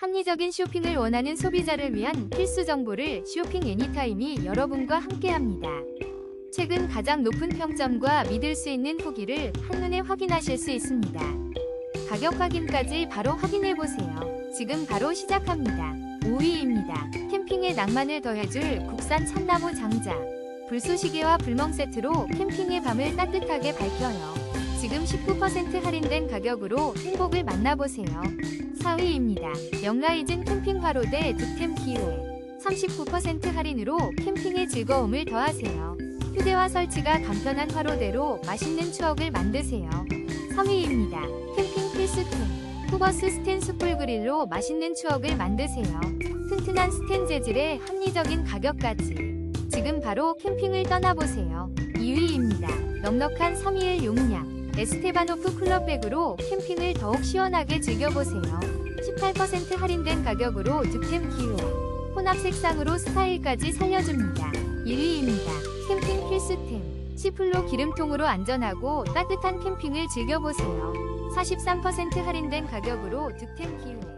합리적인 쇼핑을 원하는 소비자를 위한 필수 정보를 쇼핑 애니타임이 여러분과 함께합니다. 최근 가장 높은 평점과 믿을 수 있는 후기를 한눈에 확인하실 수 있습니다. 가격 확인까지 바로 확인해보세요. 지금 바로 시작합니다. 5위입니다. 캠핑의 낭만을 더해줄 국산 참나무 장작. 불쏘시개와 불멍 세트로 캠핑의 밤을 따뜻하게 밝혀요. 지금 19% 할인된 가격으로 행복을 만나보세요. 4위입니다. 영라이즌 캠핑 화로대 득템 기회. 39% 할인으로 캠핑의 즐거움을 더하세요. 휴대화 설치가 간편한 화로대로 맛있는 추억을 만드세요. 3위입니다. 캠핑 필수템. 후버스 스텐 숯불 그릴로 맛있는 추억을 만드세요. 튼튼한 스텐 재질에 합리적인 가격까지. 지금 바로 캠핑을 떠나보세요. 2위입니다. 넉넉한 3일 용량. 에스테바노프 클럽백으로 캠핑을 더욱 시원하게 즐겨보세요. 18% 할인된 가격으로 득템 기회. 혼합 색상으로 스타일까지 살려줍니다. 1위입니다. 캠핑 필수템. 시플로 기름통으로 안전하고 따뜻한 캠핑을 즐겨보세요. 43% 할인된 가격으로 득템 기회.